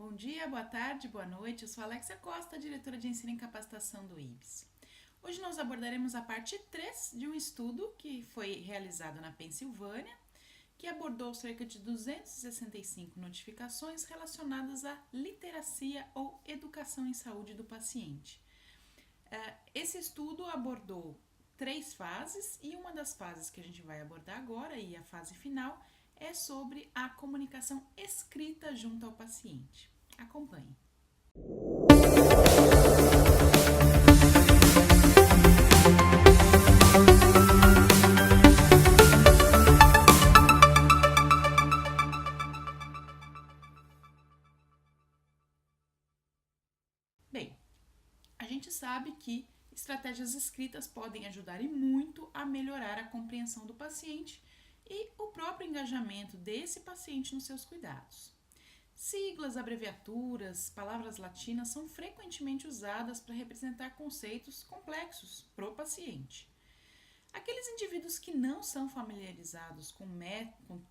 Bom dia, boa tarde, boa noite. Eu sou Alexia Costa, diretora de Ensino e Capacitação do IBS. Hoje nós abordaremos a parte 3 de um estudo que foi realizado na Pensilvânia, que abordou cerca de 265 notificações relacionadas à literacia ou educação em saúde do paciente. Esse estudo abordou 3 fases e uma das fases que a gente vai abordar agora, e a fase final, é sobre a comunicação escrita junto ao paciente. Acompanhe. Bem, a gente sabe que estratégias escritas podem ajudar e muito a melhorar a compreensão do paciente e o próprio engajamento desse paciente nos seus cuidados. Siglas, abreviaturas, palavras latinas são frequentemente usadas para representar conceitos complexos para o paciente. Aqueles indivíduos que não são familiarizados com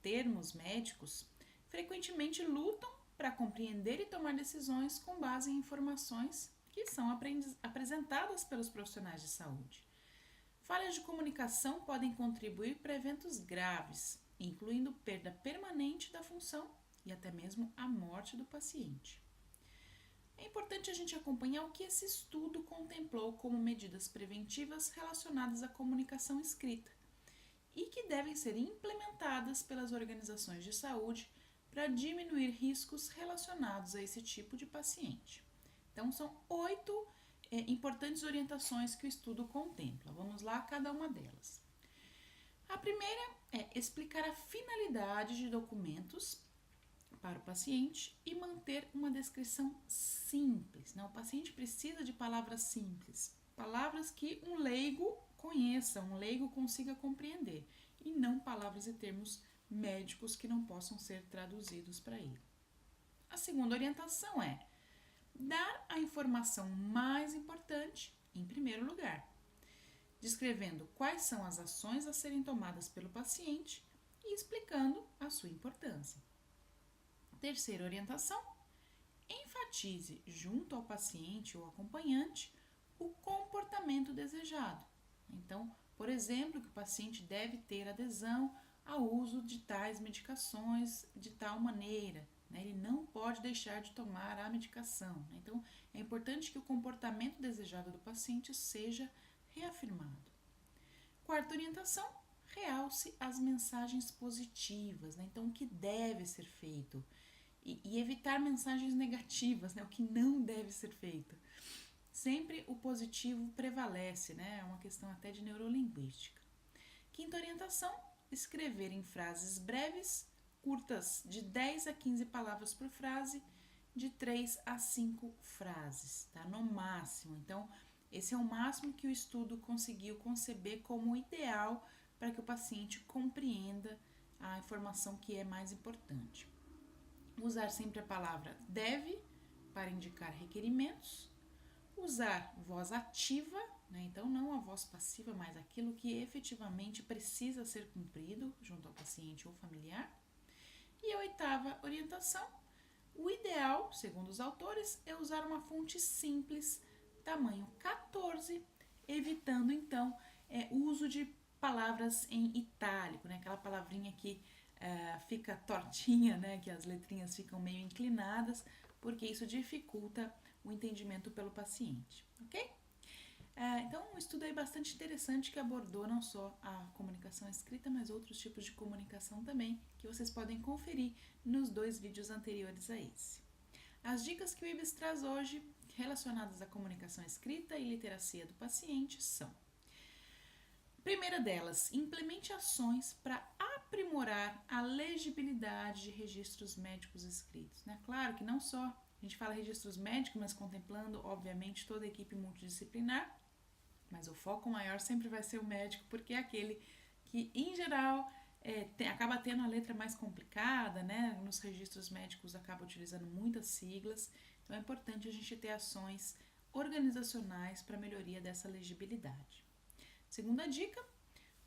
termos médicos frequentemente lutam para compreender e tomar decisões com base em informações que são apresentadas pelos profissionais de saúde. Falhas de comunicação podem contribuir para eventos graves, incluindo perda permanente da função e até mesmo a morte do paciente. É importante a gente acompanhar o que esse estudo contemplou como medidas preventivas relacionadas à comunicação escrita e que devem ser implementadas pelas organizações de saúde para diminuir riscos relacionados a esse tipo de paciente. Então, são 8 importantes orientações que o estudo contempla. Vamos lá, cada uma delas. A primeira é explicar a finalidade de documentos para o paciente e manter uma descrição simples. O paciente precisa de palavras simples, palavras que um leigo conheça, um leigo consiga compreender, e não palavras e termos médicos que não possam ser traduzidos para ele. A segunda orientação é dar a informação mais importante em primeiro lugar, descrevendo quais são as ações a serem tomadas pelo paciente e explicando a sua importância. Terceira orientação, enfatize junto ao paciente ou acompanhante o comportamento desejado. Então, por exemplo, que o paciente deve ter adesão ao uso de tais medicações de tal maneira, ele não pode deixar de tomar a medicação. Então, é importante que o comportamento desejado do paciente seja reafirmado. Quarta orientação, realce as mensagens positivas, então o que deve ser feito e evitar mensagens negativas, o que não deve ser feito. Sempre o positivo prevalece, é uma questão até de neurolinguística. Quinta orientação, escrever em frases breves, curtas, de 10 a 15 palavras por frase, de 3 a 5 frases, no máximo. Então, esse é o máximo que o estudo conseguiu conceber como ideal para que o paciente compreenda a informação que é mais importante. Usar sempre a palavra deve para indicar requerimentos. Usar voz ativa, então não a voz passiva, mas aquilo que efetivamente precisa ser cumprido junto ao paciente ou familiar. E a oitava orientação, o ideal, segundo os autores, é usar uma fonte simples, tamanho 14, evitando então o uso de palavras em itálico, aquela palavrinha que fica tortinha, que as letrinhas ficam meio inclinadas, porque isso dificulta o entendimento pelo paciente, ok? Então, um estudo aí bastante interessante que abordou não só a comunicação escrita, mas outros tipos de comunicação também, que vocês podem conferir nos 2 vídeos anteriores a esse. As dicas que o IBS traz hoje, relacionadas à comunicação escrita e literacia do paciente, são: primeira delas, implemente ações para aprimorar a legibilidade de registros médicos escritos. Claro que não só a gente fala registros médicos, mas contemplando, obviamente, toda a equipe multidisciplinar, mas o foco maior sempre vai ser o médico, porque é aquele que, em geral, acaba tendo a letra mais complicada, nos registros médicos acaba utilizando muitas siglas, então é importante a gente ter ações organizacionais para melhoria dessa legibilidade. Segunda dica,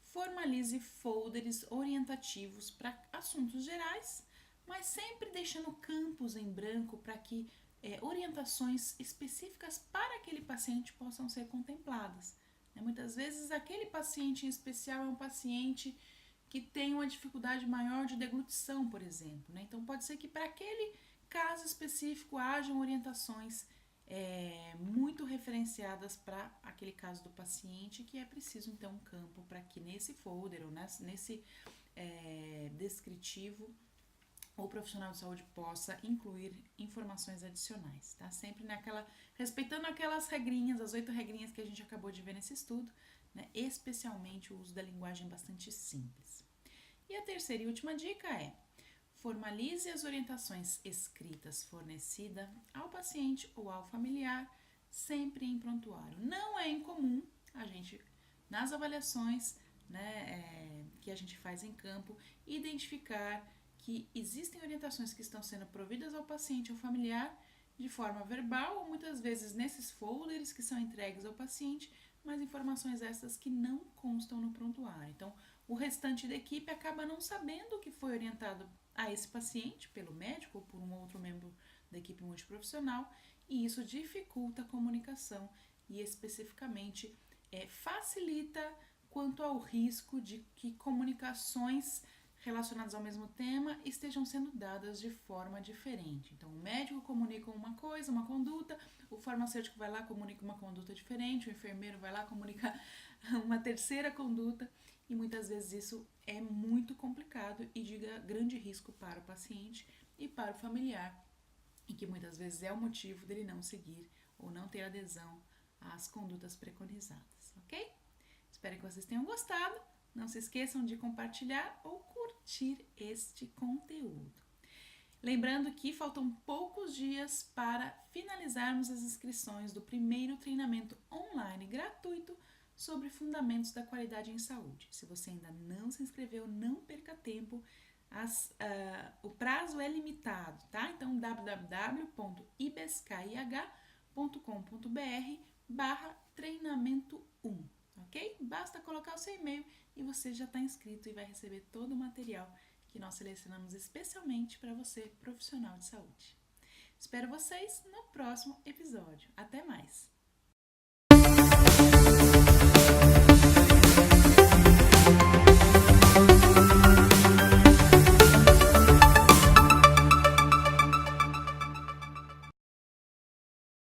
formalize folders orientativos para assuntos gerais, mas sempre deixando campos em branco para que orientações específicas para aquele paciente possam ser contempladas. Muitas vezes aquele paciente em especial é um paciente que tem uma dificuldade maior de deglutição, por exemplo. Então pode ser que para aquele caso específico hajam orientações muito referenciadas para aquele caso do paciente, que é preciso então um campo para que nesse folder ou nesse descritivo o profissional de saúde possa incluir informações adicionais, tá? Sempre respeitando aquelas regrinhas, as 8 regrinhas que a gente acabou de ver nesse estudo, né? Especialmente o uso da linguagem bastante simples. E a terceira e última dica é: formalize as orientações escritas fornecidas ao paciente ou ao familiar, sempre em prontuário. Não é incomum a gente, nas avaliações, né, que a gente faz em campo, identificar que existem orientações que estão sendo providas ao paciente ou familiar de forma verbal ou muitas vezes nesses folders que são entregues ao paciente, mas informações essas que não constam no prontuário. Então, o restante da equipe acaba não sabendo o que foi orientado a esse paciente pelo médico ou por um outro membro da equipe multiprofissional, e isso dificulta a comunicação e especificamente facilita quanto ao risco de que comunicações relacionadas ao mesmo tema estejam sendo dadas de forma diferente. Então, o médico comunica uma coisa, uma conduta, o farmacêutico vai lá, comunica uma conduta diferente, o enfermeiro vai lá, comunica uma terceira conduta, e muitas vezes isso é muito complicado e de grande risco para o paciente e para o familiar, e que muitas vezes é o motivo dele não seguir ou não ter adesão às condutas preconizadas, ok? Espero que vocês tenham gostado. Não se esqueçam de compartilhar ou curtir este conteúdo. Lembrando que faltam poucos dias para finalizarmos as inscrições do primeiro treinamento online gratuito sobre fundamentos da qualidade em saúde. Se você ainda não se inscreveu, não perca tempo. O prazo é limitado, tá? Então, www.ibskih.com.br/treinamento 1, ok? Basta colocar o seu e-mail e você já está inscrito e vai receber todo o material que nós selecionamos especialmente para você, profissional de saúde. Espero vocês no próximo episódio. Até mais!